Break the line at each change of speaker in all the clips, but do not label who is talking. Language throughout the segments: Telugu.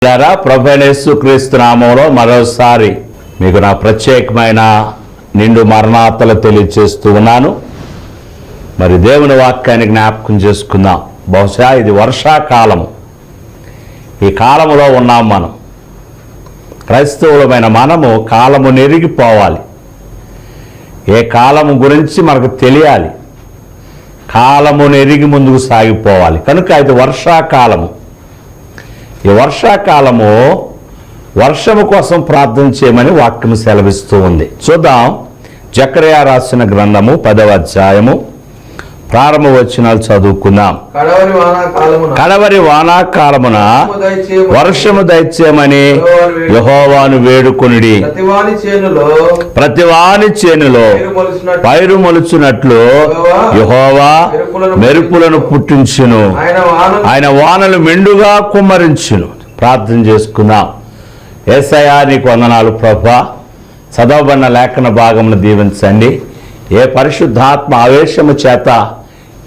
ప్రభువైన యేసుక్రీస్తు నామములో మరోసారి మీకు నా ప్రత్యేకమైన నిండు మరణాతలు తెలియజేస్తూ ఉన్నాను. మరి దేవుని వాక్యాన్ని జ్ఞాపకం చేసుకుందాం. బహుశా ఇది వర్షాకాలము. ఈ కాలములో ఉన్నాం మనం. క్రైస్తవులమైన మనము కాలము నెరిగిపోవాలి. ఏ కాలము గురించి మనకు తెలియాలి. కాలము నెరిగి ముందుకు సాగిపోవాలి. కనుక ఇది వర్షాకాలము. ఈ వర్షాకాలము వర్షము కోసం ప్రార్థన చేయమని వాక్యం సెలవిస్తూ ఉంది. చూద్దాం. జకర్యా రాసిన గ్రంథము 10వ అధ్యాయము ప్రారంభ వచనాలు చదువుకుందాం. కడవరి వానాకాలమున వర్షము దయచేయమని యెహోవాను వేడుకొనుడి. ప్రతివాని చేనులో పైరు మొలుచున్నట్లు యెహోవా మెరుపులను పుట్టించును. ఆయన వానలు మెండుగా కుమ్మరించును. ప్రార్థన చేసుకుందాం. యేసయ్యా నీకు వందనాలు ప్రభువా. చదవబడిన లేఖన భాగమును దీవించండి. ఏ పరిశుద్ధాత్మ ఆవేశము చేత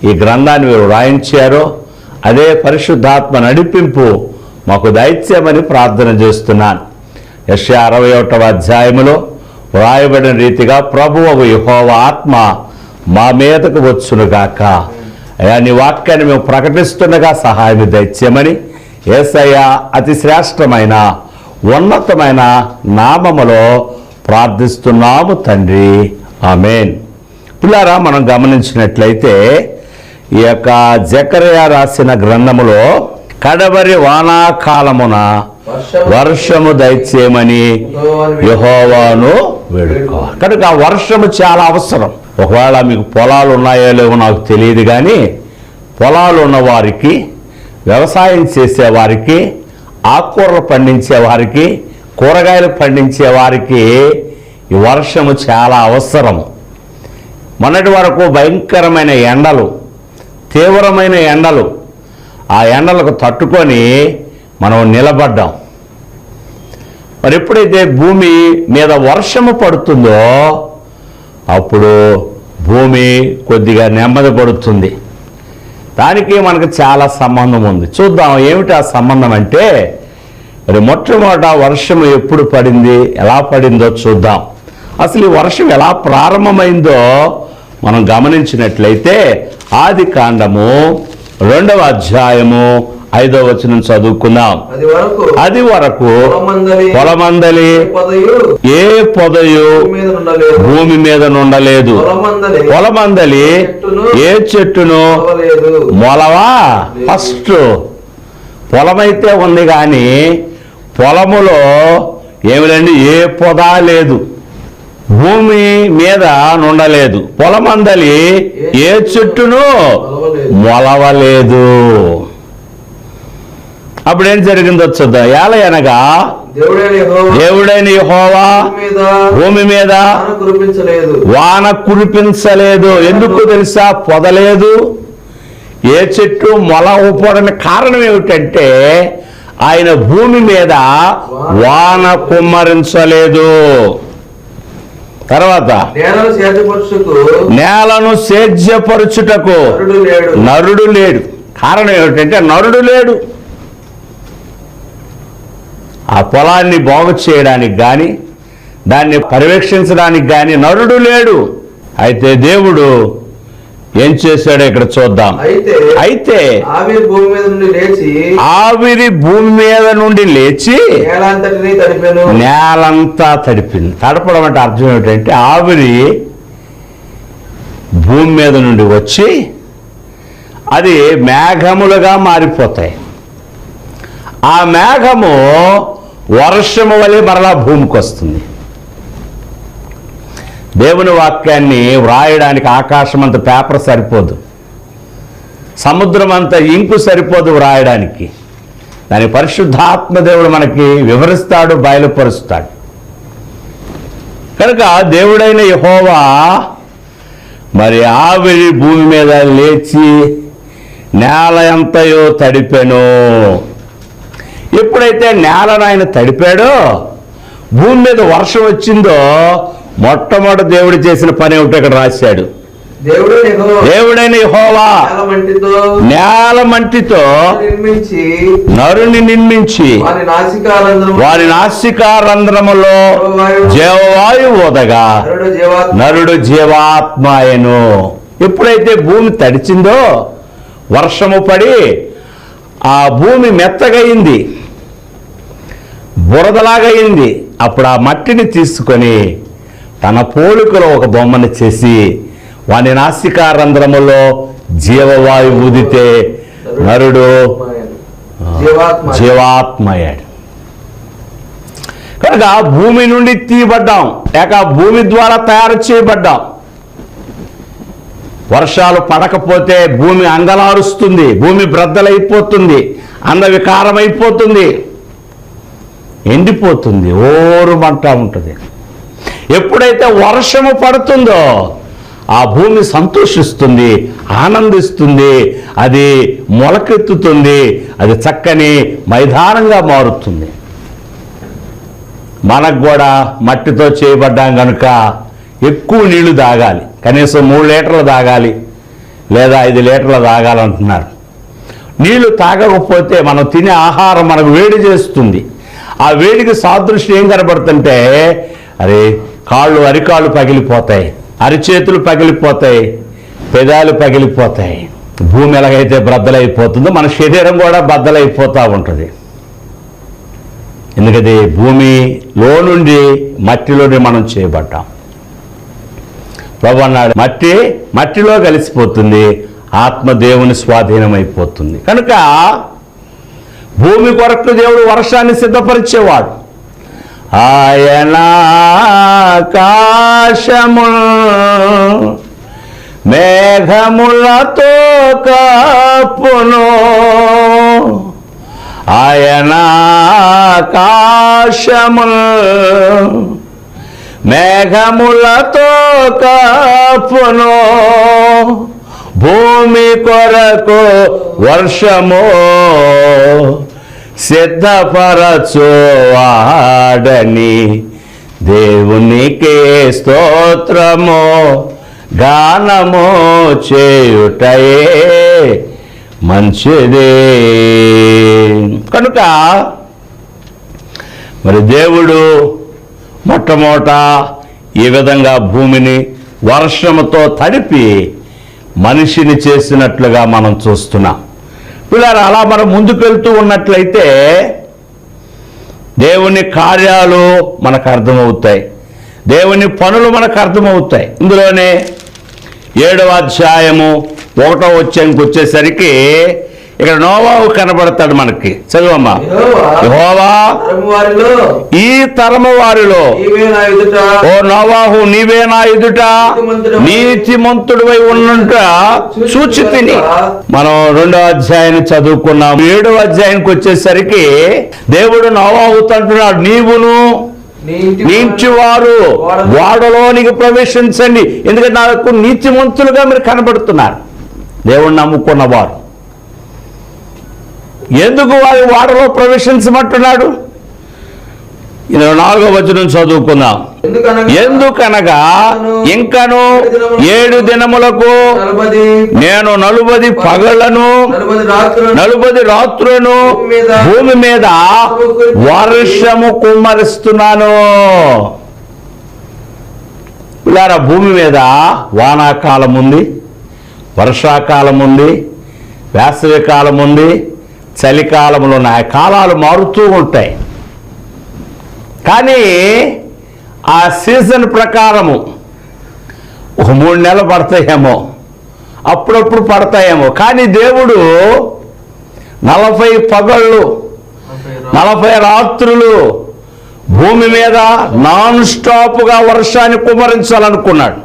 ఈ గ్రంథాన్ని మీరు వ్రాయించారో అదే పరిశుద్ధాత్మ నడిపింపు మాకు దయచేయమని ప్రార్థన చేస్తున్నాను. యెషయా 61వ అధ్యాయములో వ్రాయబడిన రీతిగా ప్రభువు యెహోవా ఆత్మ మా మీదకు వచ్చునుగాక. అయా నీ వాక్యాన్ని మేము ప్రకటిస్తుండగా సహాయం దయచేయమని యేసయ్యా అతి శ్రేష్టమైన ఉన్నతమైన నామములో ప్రార్థిస్తున్నాము తండ్రి. ఆమేన్. పిల్లారా, మనం గమనించినట్లయితే ఈ యొక్క జకర్యా రాసిన గ్రంథములో కడవరి వానాకాలమున వర్షము దయచేయమని యెహోవాను వేడుకోవాలి. కనుక వర్షము చాలా అవసరం. ఒకవేళ మీకు పొలాలు ఉన్నాయో లేవో నాకు తెలియదు, కానీ పొలాలు ఉన్న వారికి, వ్యవసాయం చేసేవారికి, ఆకుకూరలు పండించే వారికి, కూరగాయలు పండించే వారికి ఈ వర్షము చాలా అవసరము. మొన్నటి వరకు భయంకరమైన ఎండలు, తీవ్రమైన ఎండలు, ఆ ఎండలకు తట్టుకొని మనం నిలబడ్డాం. మరి ఎప్పుడైతే భూమి మీద వర్షము పడుతుందో అప్పుడు భూమి కొద్దిగా నెమ్మది పడుతుంది. దానికి మనకు చాలా సంబంధం ఉంది. చూద్దాం ఏమిటి ఆ సంబంధం అంటే, మరి మొట్టమొదట వర్షము ఎప్పుడు పడింది, ఎలా పడిందో చూద్దాం. అసలు ఈ వర్షం ఎలా ప్రారంభమైందో మనం గమనించినట్లయితే ఆది కాండము 2వ అధ్యాయము 5వ వచనం చదువుకుందాం. అది వరకు పొలమందలి ఏ పొదయు భూమి మీద నుండలేదు, పొలమందలి ఏ చెట్టును మొలవా. ఫస్ట్ పొలమైతే ఉంది, కానీ పొలములో ఏమిలండి ఏ పొద లేదు, భూమి మీద నుండలేదు, పొలమందలి ఏ చెట్టును మొలవలేదు. అప్పుడేం జరిగిందో చూద్దాం. ఏలయనగా దేవుడైన యెహోవా భూమి మీద వాన కురిపించలేదు. ఎందుకు తెలుసా? పొదలేదు, ఏ చెట్టు మొలవపోవడానికి కారణం ఏమిటంటే ఆయన భూమి మీద వాన కుమ్మరించలేదు. తర్వాత నేలను సేద్యపరుచుటకు నరుడు లేడు. కారణం ఏమిటంటే నరుడు లేడు. ఆ పొలాన్ని బాగు చేయడానికి కానీ, దాన్ని పర్యవేక్షించడానికి కానీ నరుడు లేడు. అయితే దేవుడు ఏం చేశాడో ఇక్కడ చూద్దాం. అయితే ఆవిరి భూమి మీద నుండి లేచి నేలంతా తడిపింది. తడపడం అంటే అర్థం ఏమిటంటే ఆవిరి భూమి మీద నుండి వచ్చి అది మేఘములుగా మారిపోతాయి. ఆ మేఘము వర్షము వలె మరలా భూమికి వస్తుంది. దేవుని వాక్యాన్ని వ్రాయడానికి ఆకాశం అంత పేపర్ సరిపోదు, సముద్రం అంత ఇంకు సరిపోదు వ్రాయడానికి. దాని పరిశుద్ధాత్మ దేవుడు మనకి వివరిస్తాడు, బయలుపరుస్తాడు. కనుక దేవుడైన యెహోవా మరి ఆవిరి భూమి మీద లేచి నేల ఎంతయో తడిపెను. ఎప్పుడైతే నేలను ఆయన తడిపాడో, భూమి మీద వర్షం వచ్చిందో, మొట్టమొదటి దేవుడు చేసిన పని ఏమిటో ఇక్కడ రాశాడు. దేవుడైన యెహోవా నేల మంటితో నరుని నిర్మించి వారి నాసికారంధ్రములో జీవవాయువు ఊదగా నరుడు జీవాత్మాయను. ఎప్పుడైతే భూమి తడిచిందో, వర్షము పడి ఆ భూమి మెత్తగయింది, బురదలాగయింది, అప్పుడు ఆ మట్టిని తీసుకొని తన పోలికలో ఒక బొమ్మను చేసి వాని నాసికారంధ్రములో జీవవాయువు ఊదితే నరుడు జీవాత్మయ్యాడు. కనుక భూమి నుండి తీయబడ్డాం, లేక భూమి ద్వారా తయారు చేయబడ్డాం. వర్షాలు పడకపోతే భూమి అంగలారుస్తుంది, భూమి బ్రద్దలైపోతుంది, అందవికారమైపోతుంది, ఎండిపోతుంది, ఓరుమంటా ఉంటుంది. ఎప్పుడైతే వర్షము పడుతుందో ఆ భూమి సంతోషిస్తుంది, ఆనందిస్తుంది, అది మొలకెత్తుతుంది, అది చక్కని మైదానంగా మారుతుంది. మనకు కూడా మట్టితో చేయబడ్డాం కనుక ఎక్కువ నీళ్లు తాగాలి, కనీసం 3 లీటర్లు తాగాలి, లేదా 5 లీటర్లు తాగాలంటున్నారు. నీళ్లు తాగకపోతే మనం తినే ఆహారం మనకు వేడి చేస్తుంది. ఆ వేడికి సాదృశ్యం ఏం కనబడుతుంటే, అరికాళ్ళు పగిలిపోతాయి, అరిచేతులు పగిలిపోతాయి, పెదాలు పగిలిపోతాయి. భూమి ఎలాగైతే బద్దలైపోతుందో మన శరీరం కూడా బద్దలైపోతూ ఉంటుంది. ఎందుకంటే భూమిలో నుండి మట్టిలోనే మనం చేయబడ్డాం. ప్రభు అన్నాడు, మట్టిలో కలిసిపోతుంది, ఆత్మ దేవుని స్వాధీనమైపోతుంది. కనుక భూమి కొరకు దేవుడు వర్షాన్ని సిద్ధపరిచేవాడు. ఆయన ఆకాశము మేఘములతో కప్పును, ఆయన ఆకాశము మేఘములతో కప్పును, భూమి కొరకు వర్షము సిద్ధపరచువాడని దేవునికి స్తోత్రము గానము చేయుటయే మంచిదే. కనుక మరి దేవుడు మొట్టమొదట ఈ విధంగా భూమిని వర్షముతో తడిపి మనిషిని చేసినట్లుగా మనం చూస్తున్నాం. పిల్లలు, అలా మనం ముందుకెళ్తూ ఉన్నట్లయితే దేవుని కార్యాలు మనకు అర్థమవుతాయి, దేవుని పనులు మనకు అర్థమవుతాయి. ఇందులోనే 7వ అధ్యాయము 1వ వచనానికి వచ్చేసరికి ఇక్కడ నోవాహు కనబడతాడు మనకి. చదువమ్మా. యెహోవా ఈ తరము వారిలో ఓ నోవాహు నీవే నా ఎదుట నీతిమంతుడివై ఉన్నంట చూచితిని. మనం 2వ అధ్యాయాన్ని చదువుకున్నాం. 7వ అధ్యాయానికి వచ్చేసరికి దేవుడు నోవాహుతో అంటున్నాడు, నీవును నీటి వారు వాడలోనికి ప్రవేశించండి. ఎందుకంటే నాకు నీతిమంతులుగా మీరు కనబడుతున్నారు, దేవుణ్ణి నమ్ముకున్నవారు. ఎందుకు వారి వాడలో ప్రవేశించమంటున్నాడు? 4వ వచనం చదువుకుందాం. ఎందుకనగా ఇంకను 7 దినములకు నేను 40 పగళ్లను 40 రాత్రులను భూమి మీద వర్షము కుమ్మరిస్తున్నాను. ఇలా భూమి మీద వానాకాలం ఉంది, వర్షాకాలం ఉంది, వేసవి కాలం ఉంది, చలికాలంలో ఉన్నాయి. కాలాలు మారుతూ ఉంటాయి. కానీ ఆ సీజన్ ప్రకారము ఒక 3 నెలలు పడతాయేమో, అప్పుడప్పుడు పడతాయేమో. కానీ దేవుడు 40 పగళ్ళు 40 రాత్రులు భూమి మీద నాన్ స్టాప్గా వర్షాన్ని కుమ్మరించాలనుకున్నాడు.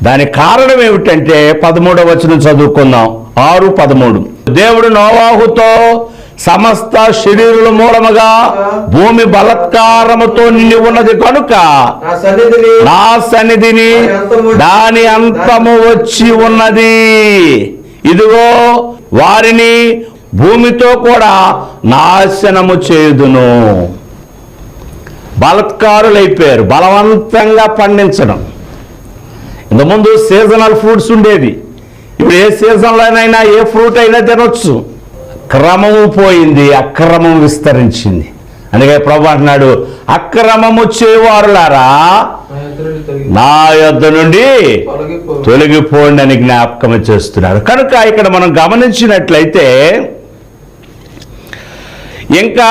దానికి కారణం ఏమిటంటే 13వ వచనం చదువుకుందాం. 6:13. దేవుడు నోవాహుతో సమస్త శరీరుల మూలముగా భూమి బలత్కారముతో నిండి ఉన్నది కనుక నా సన్నిధిని దాని అంతము వచ్చి ఉన్నది. ఇదిగో వారిని భూమితో కూడా నాశనము చేయుదును. బలత్కారులైపోయారు, బలవంతంగా పండించడం. ఇంతకుముందు సీజనల్ ఫ్రూట్స్ ఉండేది, ఇప్పుడు ఏ సీజన్లోనైనా ఏ ఫ్రూట్ అయినా తినొచ్చు. క్రమము పోయింది, అక్రమం విస్తరించింది. అందుకే ప్రభు అంటున్నాడు, అక్రమము చేయవారులారా నా యొద్ద నుండి తొలగిపోండి అని జ్ఞాపకం చేస్తున్నారు. కనుక ఇక్కడ మనం గమనించినట్లయితే ఇంకా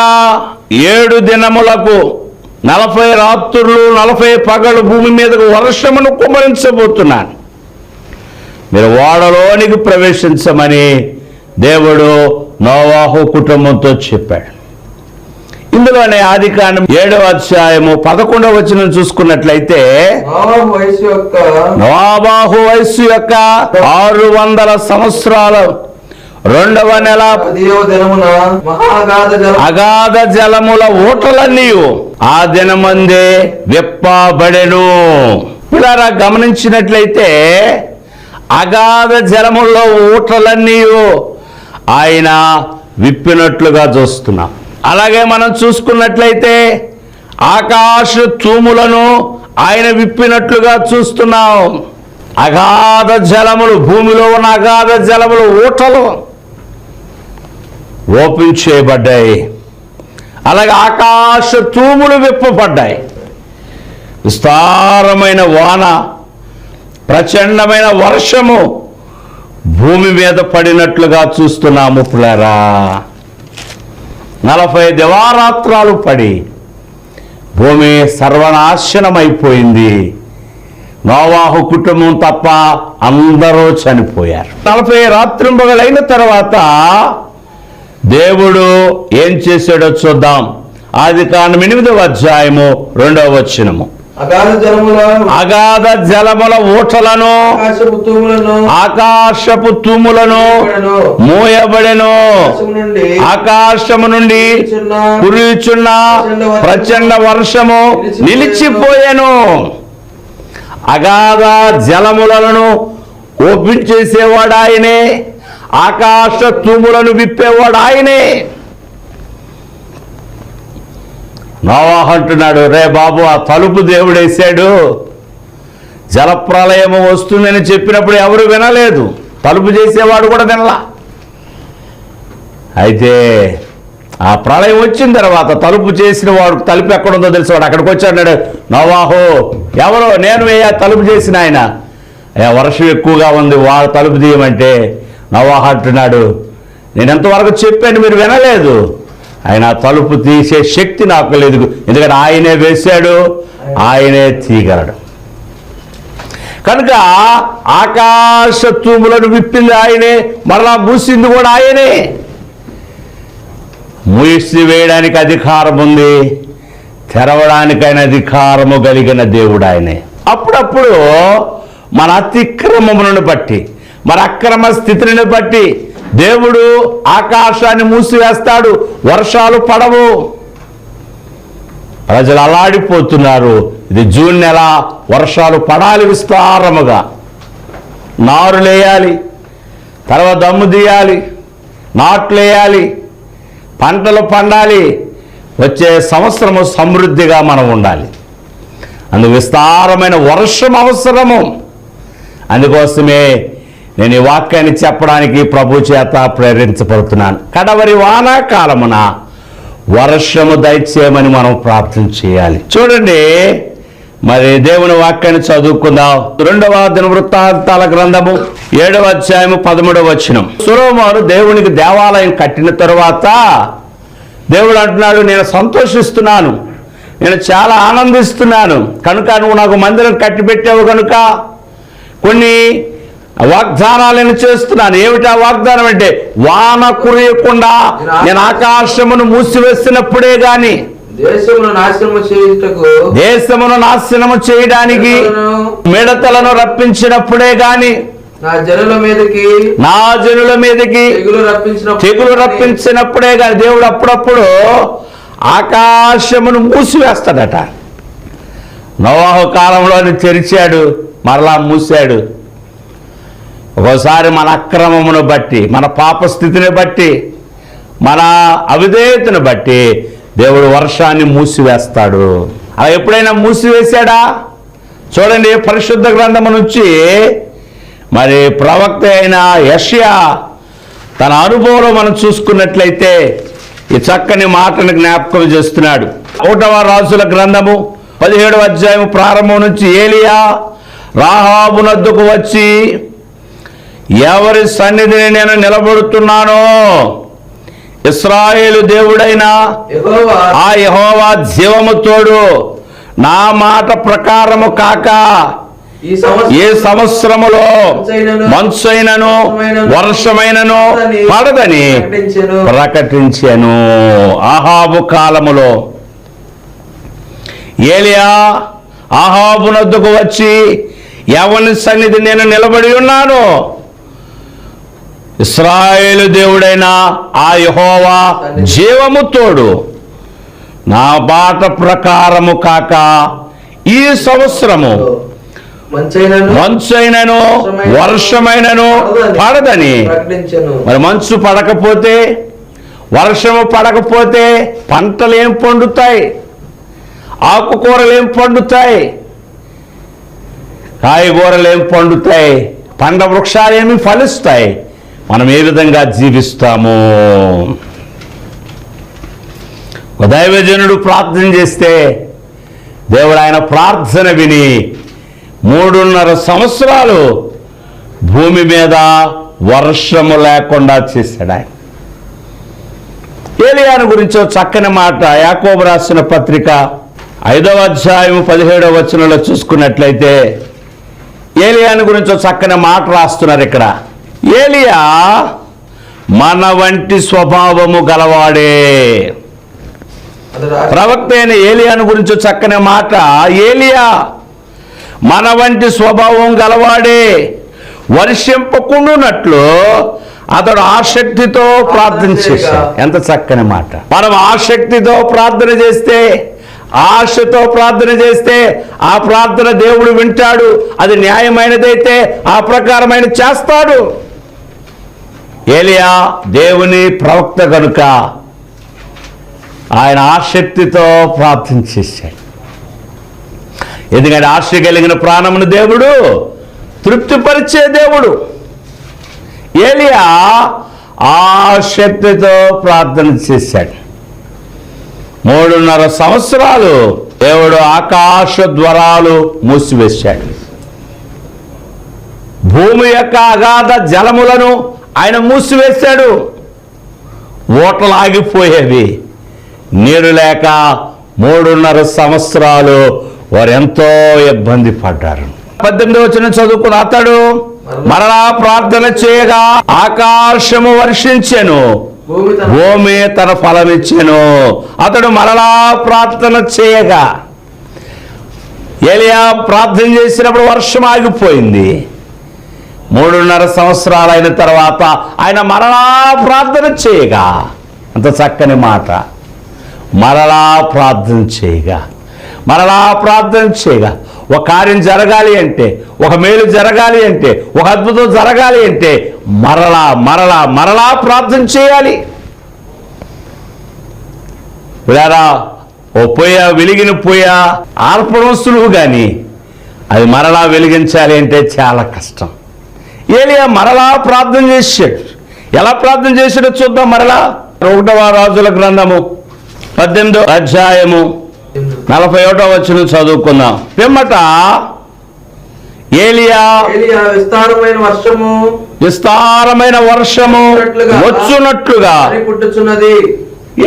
7 దినములకు 40 రాత్రులు 40 పగలు భూమి మీదకు వర్షమును కుమ్మరించబోతున్నాను, మీరు ఓడలోనికి ప్రవేశించమని దేవుడు నోవాహు కుటుంబంతో చెప్పాడు. ఇందులోనే ఆదికాండం 7వ అధ్యాయము 11వ వచనం చూసుకున్నట్లయితే నోవాహు వయస్సు యొక్క 600 సంవత్సరాలు 2వ నెల
10వ దినమున
అగాధ జలముల ఊటలన్నీ ఆ దినమందే విప్పబడెను. ఇలా గమనించినట్లయితే అగాధ జలముల్లో ఊటలన్నీ ఆయన విప్పినట్లుగా చూస్తున్నాం. అలాగే మనం చూసుకున్నట్లయితే ఆకాశ తూములను ఆయన విప్పినట్లుగా చూస్తున్నాం. అగాధ జలములు, భూమిలో ఉన్న అగాధ జలములు ఊటలు ఓపెన్ చేయబడ్డాయి. అలాగే ఆకాశ తూములు విప్పబడ్డాయి. విస్తారమైన వాన, ప్రచండమైన వర్షము భూమి మీద పడినట్లుగా చూస్తున్నాము. పులారా 40 దివారాత్రాలు పడి భూమి సర్వనాశనమైపోయింది. నోవాహు కుటుంబం తప్ప అందరూ చనిపోయారు. 40 రాత్రింబగలైన తర్వాత దేవుడు ఏం చేశాడో చూద్దాం. ఆదికాండం 8వ అధ్యాయము 2వ వచనము. అగాధ జలముల ఊటలను ఆకాశపు తూములను మూయబడెను. ఆకాశము నుండి కురుచున్న ప్రచండ వర్షము నిలిచిపోయెను. అగాధ జలములను ఓపెన్ చేసేవాడు ఆయనే, ఆకాశ తూములను విప్పేవాడు ఆయనే. నోవాహు అంటున్నాడు, రే బాబు, ఆ తలుపు దేవుడు వేశాడు. జలప్రలయము వస్తుందని చెప్పినప్పుడు ఎవరు వినలేదు, తలుపు చేసేవాడు కూడా వినలా. అయితే ఆ ప్రళయం వచ్చిన తర్వాత తలుపు చేసిన వాడు తలుపు ఎక్కడుందో తెలిసేవాడు అక్కడికి వచ్చి అన్నాడు, నోవాహు ఎవరో? నేను తలుపు చేసిన ఆయన. వర్షం ఎక్కువగా ఉంది, వాడు తలుపు తీయమంటే నోవాహు అంటున్నాడు, నేను ఎంతవరకు చెప్పాను, మీరు వినలేదు. ఆయన తలుపు తీసే శక్తి నాకు లేదు, ఎందుకంటే ఆయనే వేశాడు, ఆయనే తీయగలడు. కనుక ఆకాశ తూములను విప్పింది ఆయనే, మరలా మూసింది కూడా ఆయనే. మూసి వేయడానికి అధికారం ఉంది, తెరవడానికైన అధికారము కలిగిన దేవుడు ఆయనే. అప్పుడప్పుడు మన అతిక్రమములను బట్టి, మన అక్రమ స్థితిని బట్టి దేవుడు ఆకాశాన్ని మూసివేస్తాడు, వర్షాలు పడవు, ప్రజలు అలాడిపోతున్నారు. ఇది జూన్ నెల, వర్షాలు పడాలి విస్తారముగా, నారులేయాలి, తర్వాత దమ్ము తీయాలి, నాట్లేయాలి, పంటలు పండాలి, వచ్చే సంవత్సరము సమృద్ధిగా మనం ఉండాలి. అందుకు విస్తారమైన వర్షం అవసరము. అందుకోసమే నేను ఈ వాక్యాన్ని చెప్పడానికి ప్రభు చేత ప్రేరించబడుతున్నాను. కడవరి వానాకాలమున వర్షము దయచేయమని మనం ప్రార్థన చేయాలి. చూడండి, మరి దేవుని వాక్యాన్ని చదువుకుందాం. 2వ దినవృత్తాంతాల గ్రంథము 7వ అధ్యాయము 13వ వచనం. సొలొమోను దేవునికి దేవాలయం కట్టిన తరువాత దేవుడు అంటున్నాడు, నేను సంతోషిస్తున్నాను, నేను చాలా ఆనందిస్తున్నాను, కనుక నువ్వు నాకు మందిరం కట్టి పెట్టావు కనుక కొన్ని వాగ్దానాలను చేస్తున్నాను. ఏమిటా వాగ్దానం అంటే, వాన కురియకుండా నేను ఆకాశమును మూసివేసినప్పుడే గాని, దేశమును నాశనము చేయడానికి మిడతలను రప్పించినప్పుడే గాని, నా జనుల మీదకి తెగులు రప్పించినప్పుడే గాని దేవుడు అప్పుడప్పుడు ఆకాశమును మూసివేస్తాడట. నోవాహు కాలంలోని తెరిచాడు, మరలా మూసాడు. ఒకసారి మన అక్రమమును బట్టి, మన పాప స్థితిని బట్టి, మన అవిధేయతను బట్టి దేవుడు వర్షాన్ని మూసివేస్తాడు. అలా ఎప్పుడైనా మూసివేశాడా? చూడండి, పరిశుద్ధ గ్రంథము నుంచి మరి ప్రవక్త అయిన యెషయా తన అనుభవంలో మనం చూసుకున్నట్లయితే ఈ చక్కని మాటను జ్ఞాపకం చేస్తున్నాడు. 1వ రాజుల గ్రంథము 17వ అధ్యాయం ప్రారంభం నుంచి ఏలియా రాహాబు నద్దకు వచ్చి, ఎవరి సన్నిధిని నేను నిలబడుతున్నానో ఇశ్రాయేలు దేవుడైన ఆ యెహోవా జీవము తోడు, నా మాట ప్రకారము కాక ఏ సంవత్సరములో మంచైనను వర్షమైనను పడదని ప్రకటించెను. ఆహాబు కాలములో ఏలియా ఆహాబు నద్దకు వచ్చి, ఎవరి సన్నిధి నేను నిలబడి ఉన్నాను, ఇశ్రాయేలు దేవుడైన ఆ యెహోవా జీవము తోడు, నా బాట ప్రకారము కాక ఈ సంవత్సరము మంచైనను వర్షమైనను పడదని. మరి మంచు పడకపోతే, వర్షము పడకపోతే పంటలు ఏం పండుతాయి? ఆకుకూరలు ఏం పండుతాయి? కాయగూరలు ఏం పండుతాయి? పండ్ల వృక్షాలు ఏమి ఫలిస్తాయి? మనం ఏ విధంగా జీవిస్తాము? దైవజనుడు ప్రార్థన చేస్తే దేవుడు ఆయన ప్రార్థన విని 3.5 సంవత్సరాలు భూమి మీద వర్షము లేకుండా చేశాడు ఆయన. ఏలియాను గురించి చక్కని మాట యాకోబు రాసిన పత్రిక 5వ అధ్యాయం 17వ వచనంలో చూసుకున్నట్లయితే ఏలియాను గురించి చక్కని మాట రాస్తున్నారు ఇక్కడ. ఏలియా మన వంటి స్వభావము గలవాడే. ప్రవక్త అయిన ఏలియాను గురించి చక్కని మాట, ఏలియా మన వంటి స్వభావం గలవాడే, వర్షింపకుండునట్లు అతడు ఆసక్తితో ప్రార్థన చేశాడు. ఎంత చక్కని మాట. మనం ఆసక్తితో ప్రార్థన చేస్తే, ఆశతో ప్రార్థన చేస్తే ఆ ప్రార్థన దేవుడు వింటాడు. అది న్యాయమైనదైతే ఆ ప్రకారమైన చేస్తాడు. ఏలియా దేవుని ప్రవక్త కనుక ఆయన ఆసక్తితో ప్రార్థన చేశాడు. ఎందుకంటే ఆశ కలిగిన ప్రాణమును దేవుడు తృప్తిపరిచే దేవుడు. ఏలియా ఆసక్తితో ప్రార్థన చేశాడు. 3.5 సంవత్సరాలు దేవుడు ఆకాశ ద్వారాలు మూసివేశాడు. భూమి యొక్క అగాధ జలములను ఆయన మూసివేశాడు. ఓటలు ఆగిపోయేవి. నీరు లేక 3.5 సంవత్సరాలు వారు ఎంతో ఇబ్బంది పడ్డారు. 18వ వచనం చదువుకున్న అతడు మరలా ప్రార్థన చేయగా ఆకాశము వర్షించెను, భూమి తన ఫలమిచ్చెను. అతడు మరలా ప్రార్థన చేయగా, ఏలియా ప్రార్థన చేసినప్పుడు వర్షం ఆగిపోయింది. 3.5 సంవత్సరాలు అయిన తర్వాత ఆయన మరలా ప్రార్థన చేయగా, అంత చక్కని మాట, మరలా ప్రార్థన చేయగా, మరలా ప్రార్థన చేయగా. ఒక కార్యం జరగాలి అంటే, ఒక మేలు జరగాలి అంటే, ఒక అద్భుతం జరగాలి అంటే మరలా మరలా మరలా ప్రార్థన చేయాలి. విడారా, ఓ పొయ్య వెలిగిన పొయ్య ఆర్పడం సులువు, కానీ అది మరలా వెలిగించాలి అంటే చాలా కష్టం. ఏలియా మరలా ప్రార్థన చేశాడు. ఎలా ప్రార్థన చేశాడో చూద్దాం. మరలా 1వ రాజుల గ్రంథము 18వ అధ్యాయము 41వ వచనం చదువుకుందాం. పిమ్మట ఏలియా విస్తారమైన వర్షము వచ్చునట్లుగా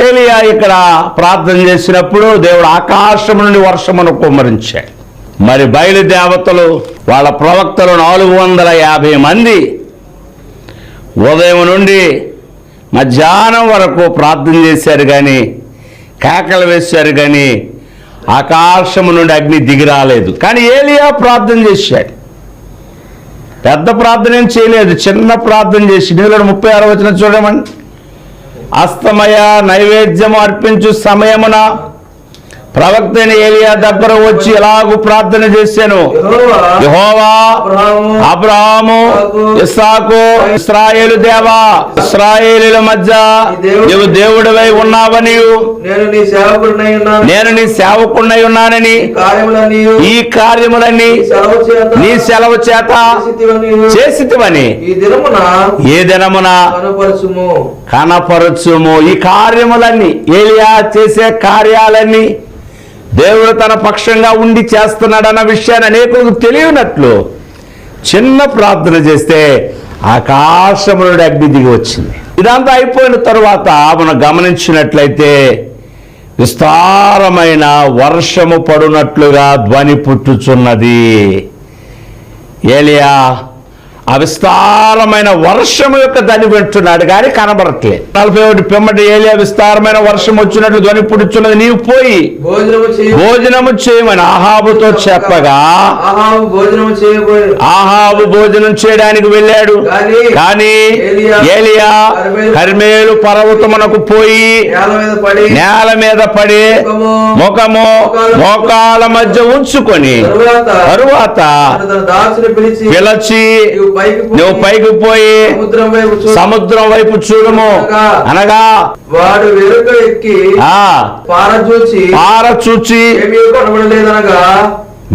ఏలియా ఇక్కడ ప్రార్థన చేసినప్పుడు దేవుడు ఆకాశం నుండి వర్షమును కుమ్మరించాడు. మరి బయలుదేవతలు వాళ్ళ ప్రవక్తలు 450 మంది ఉదయం నుండి మధ్యాహ్నం వరకు ప్రార్థన చేశారు, కానీ కేకలు వేశారు, కానీ ఆకాశము నుండి అగ్ని దిగి రాలేదు. కానీ ఏలియా ప్రార్థన చేశాడు. పెద్ద ప్రార్థన ఏం చేయలేదు, చిన్న ప్రార్థన చేసి. 36వ వచనం చూడమండి. అస్తమయ నైవేద్యము అర్పించు సమయమున ప్రవక్త అయిన ఏలియా దగ్గర వచ్చి ఎలాగూ ప్రార్థన చేశాను. యెహోవా అబ్రహాము ఇస్సాకు ఇశ్రాయేలు దేవా, ఇశ్రాయేలీల మధ్య నీవు దేవుడివై ఉన్నావని, నేను నీ సేవకుడినై ఉన్నానని, ఈ కార్యములన్నీ నీ సెలవు చేత చేసితివని ఈ దినమున కనపరచుము. ఈ కార్యములన్నీ, ఏలియా చేసే కార్యాలన్నీ దేవుడు తన పక్షంగా ఉండి చేస్తున్నాడన్న విషయాన్ని అనేకులకు తెలియనట్లు చిన్న ప్రార్థన చేస్తే ఆకాశము నుండి అగ్ని దిగి వచ్చింది. ఇదంతా అయిపోయిన తరువాత మనం గమనించినట్లయితే విస్తారమైన వర్షము పడునట్లుగా ధ్వని పుట్టుచున్నది. ఏలియా ఆ విస్తారమైన వర్షము యొక్క ధ్వని వింటున్నాడు కానీ కనబడట్లేదు. 41 పిమ్మట ఏలియా విస్తారమైన వర్షం వచ్చినట్లు ధ్వని పుట్టుచున్నది, నీవు పోయి భోజనము చేయమని అహాబుతో చెప్పగా అహాబు భోజనం చేయడానికి వెళ్ళాడు. కానీ ఏలియా కర్మేలు పర్వతమునకు పోయి నేల మీద పడి ముఖము మోకాళ్ళ మధ్య ఉంచుకొని తరువాత పిలిచి నువ్వు పైకి పోయి సముద్రం వైపు చూడము అనగా
వాడు వెనుక ఎక్కి
పారచూచి
కనబడలేదనగా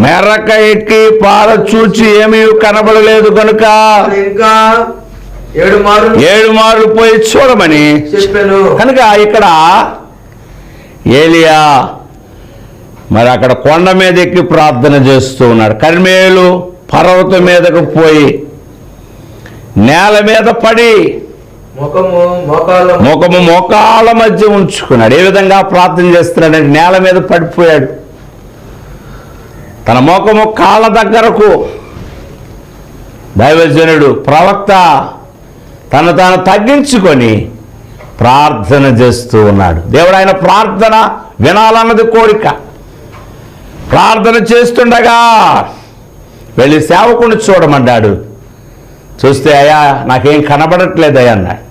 మెరక ఎక్కి పారచూచి ఏమీ కనబడలేదు కనుక
ఇంకా
7 మార్లు పోయి చూడమని
చెప్పాను.
కనుక ఇక్కడ ఏలియా మరి అక్కడ కొండ మీద ఎక్కి ప్రార్థన చేస్తూ ఉన్నాడు. కర్మేలు పర్వతం మీదకు పోయి నేల మీద పడి ముఖము మోకాళ్ళ మధ్య ఉంచుకున్నాడు. ఏ విధంగా ప్రార్థన చేస్తున్నాడంటే నేల మీద పడిపోయాడు. తన మోకము కాళ్ళ దగ్గరకు దైవజనుడు ప్రవక్త తను తాను తగ్గించుకొని ప్రార్థన చేస్తూ ఉన్నాడు. దేవుడు ఆయన ప్రార్థన వినాలన్నది కోరిక. ప్రార్థన చేస్తుండగా వెళ్ళి సేవకుని చూడమన్నాడు. చూస్తే అయ్యా నాకేం కనబడట్లేదయ్యా అన్నాడు.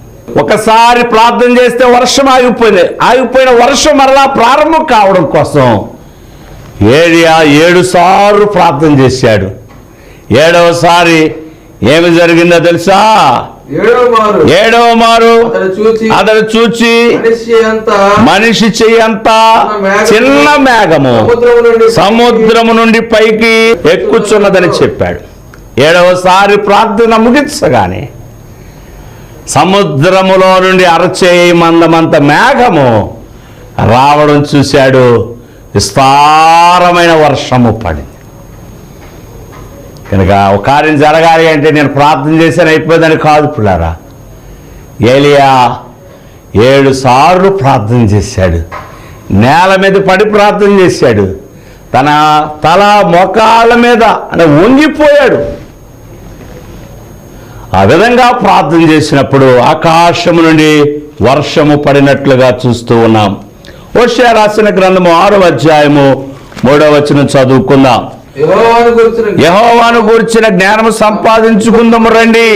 ఒకసారి ప్రార్థన చేస్తే వర్షం ఆగిపోయింది. ఆగిపోయిన వర్షం మరలా ప్రారంభం కావడం కోసం ఏలియా 7 సార్లు ప్రార్థన చేశాడు. 7వసారి ఏమి జరిగిందో తెలుసా? 7వ మారు అతడు చూచి మనిషి చెయ్యంత చిన్న మేఘము సముద్రము నుండి పైకి ఎక్కుచున్నదని చెప్పాడు. 7వసారి ప్రార్థన ముగించగానే సముద్రములో నుండి అరచేయి మందమంత మేఘము రావడం చూశాడు. విస్తారమైన వర్షము పడింది. కనుక ఒక కార్యం జరగాలి అంటే నేను ప్రార్థన చేశాను అయిపోయిందని కాదు పిల్లారా. ఏలియా 7 సార్లు ప్రార్థన చేశాడు. నేల మీద పడి ప్రార్థన చేశాడు. తన తల మోకాళ్ళ మీద వంగిపోయాడు. ఆ విధంగా ప్రార్థన చేసినప్పుడు ఆకాశము నుండి వర్షము పడినట్లుగా చూస్తూ ఉన్నాం. హోషేయ రాసిన గ్రంథము 6వ అధ్యాయము 3వ వచనం చదువుకుందాం. యెహోవాను గూర్చిన జ్ఞానము సంపాదించుకుందాము రండి.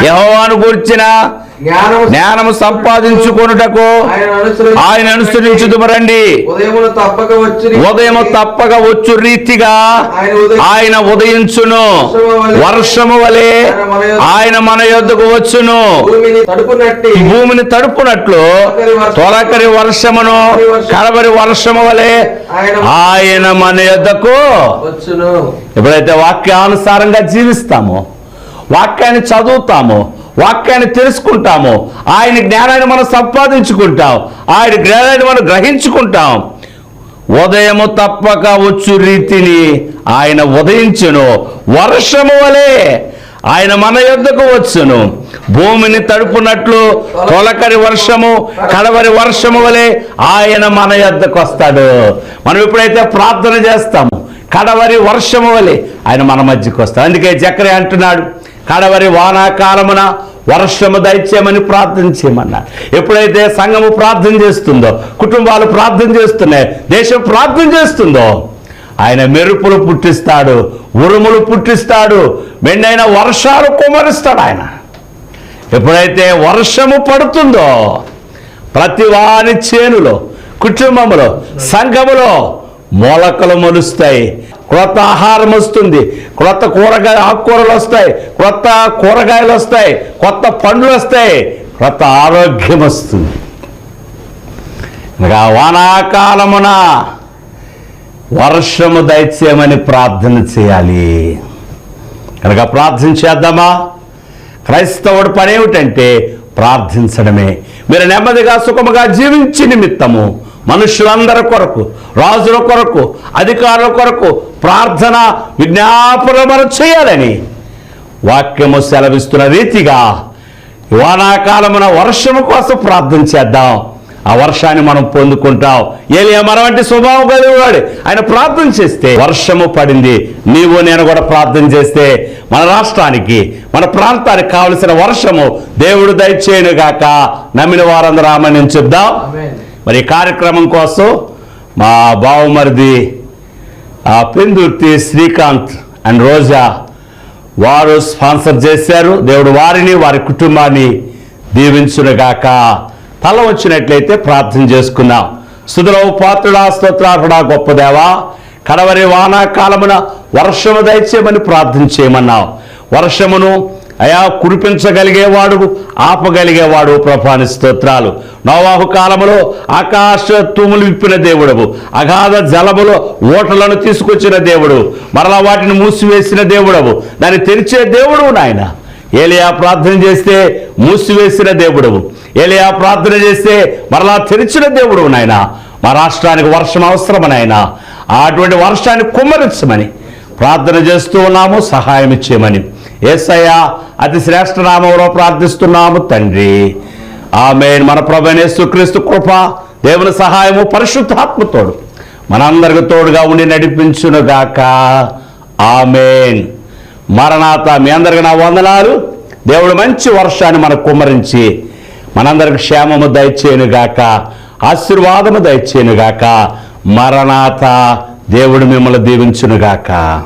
యెహోవాను గూర్చిన జ్ఞానము సంపాదించుకొనుటకు ఆయన అనుసరించుదుము రండి. ఉదయము తప్పక వచ్చు రీతిగా ఆయన ఉదయించును. వర్షము వలె ఆయన మన యొద్దకు వచ్చును. భూమిని తడుపునట్లు తొలకరి వర్షమును కడవరి వర్షము వలె ఆయన మన యొద్దకు వచ్చును. ఎప్పుడైతే వాక్యానుసారంగా జీవిస్తామో, వాక్యాన్ని చదువుతామో, వాక్యాన్ని తెలుసుకుంటాము, ఆయన జ్ఞానాన్ని మనం సంపాదించుకుంటాం, ఆయన జ్ఞానాన్ని మనం గ్రహించుకుంటాం. ఉదయము తప్పక వచ్చు రీతిని ఆయన ఉదయించును. వర్షము వలె ఆయన మన యొద్దకు వచ్చును. భూమిని తడుపునట్లు తొలకరి వర్షము కడవరి వర్షము వలె ఆయన మన యొద్దకు వస్తాడు. మనం ఎప్పుడైతే ప్రార్థన చేస్తాము కడవరి వర్షము వలె ఆయన మన మధ్యకు వస్తాడు. అందుకే జకర్యా అంటున్నాడు, కడవరి వానాకాలమున వర్షము దయచేయమని ప్రార్థన చేయమన్నారు. ఎప్పుడైతే సంఘము ప్రార్థన చేస్తుందో, కుటుంబాలు ప్రార్థన చేస్తున్నాయి, దేశం ప్రార్థన చేస్తుందో ఆయన మెరుపులు పుట్టిస్తాడు, ఉరుములు పుట్టిస్తాడు, మెండైన వర్షాలు కుమరిస్తాడు. ఆయన ఎప్పుడైతే వర్షము పడుతుందో ప్రతి వాని చేనులో కుటుంబంలో, సంఘములో మొలకలు మొలుస్తాయి. క్రొత్త ఆహారం వస్తుంది, క్రొత్త ఆకుకూరలు వస్తాయి, క్రొత్త కూరగాయలు వస్తాయి, కొత్త పండ్లు వస్తాయి, క్రొత్త ఆరోగ్యం వస్తుంది. ఇంకా వానాకాలమున వర్షము దయచేయమని ప్రార్థన చేయాలి. కనుక ప్రార్థన చేద్దామా? క్రైస్తవుడి పని ఏమిటంటే ప్రార్థించడమే. మీరు నెమ్మదిగా సుఖముగా జీవించి నిమిత్తము మనుషులందరి కొరకు, రాజుల కొరకు, అధికారుల కొరకు ప్రార్థన విజ్ఞాపన మనం చేయాలని వాక్యము సెలవిస్తున్న రీతిగా వానాకాలమున వర్షము కోసం ప్రార్థన చేద్దాం. ఆ వర్షాన్ని మనం పొందుకుంటాం. ఏలియా మన వంటి స్వభావం కలిగినవాడు. ఆయన ప్రార్థన చేస్తే వర్షము పడింది. నీవు నేను కూడా ప్రార్థన చేస్తే మన రాష్ట్రానికి, మన ప్రాంతానికి కావలసిన వర్షము దేవుడు దయచేయునుగాక. నమ్మిన వారందరూ ఆమేన్ అని చెప్దాం. మరి ఈ కార్యక్రమం కోసం మా బావమరిది పెందుర్తి శ్రీకాంత్ అండ్ రోజా వారు స్పాన్సర్ చేశారు. దేవుడు వారిని, వారి కుటుంబాన్ని దీవించునుగాక. తల వచ్చినట్లయితే ప్రార్థన చేసుకుందాం. స్తుతులకు పాత్రుడా, స్తోత్రార్హుడా, గొప్ప దేవా, కడవరి వానాకాలమున వర్షము దయచేయమని ప్రార్థన చేయమన్నావు. వర్షమును అయా కురిపించగలిగేవాడు, ఆపగలిగేవాడు ప్రభాని స్తోత్రాలు. నోవాహు కాలములో ఆకాశ తూములు విప్పిన దేవుడవు, అగాధ జలములో ఓటలను తీసుకొచ్చిన దేవుడు, మరలా వాటిని మూసివేసిన దేవుడవు, దాన్ని తెరిచే దేవుడు నాయన. ఏలియా ప్రార్థన చేస్తే మూసివేసిన దేవుడవు, ఏలియా ప్రార్థన చేస్తే మరలా తెరిచిన దేవుడు నాయన. మా రాష్ట్రానికి వర్షం అవసరమనైనా అటువంటి వర్షాన్ని కుమ్మరించమని ప్రార్థన చేస్తూ ఉన్నాము. సహాయం ఇచ్చేయమని యేసయ్య అతి శ్రేష్ఠ నామములో ప్రార్థిస్తున్నాము తండ్రి. ఆమేన్. మన ప్రభువైన యేసుక్రీస్తు కృప, దేవుని సహాయము, పరిశుద్ధాత్మతోడు మనందరికి తోడుగా ఉండి నడిపించునుగాక. ఆమేన్. మరణాత. మీ అందరికి నా వందనాలు. దేవుడు మంచి వర్షాన్ని మనకు కుమ్మరించి మనందరికి క్షేమము దయచేయునుగాక, ఆశీర్వాదము దయచేయునుగాక. మరణాత. దేవుడు మిమ్మల్ని దీవించునుగాక.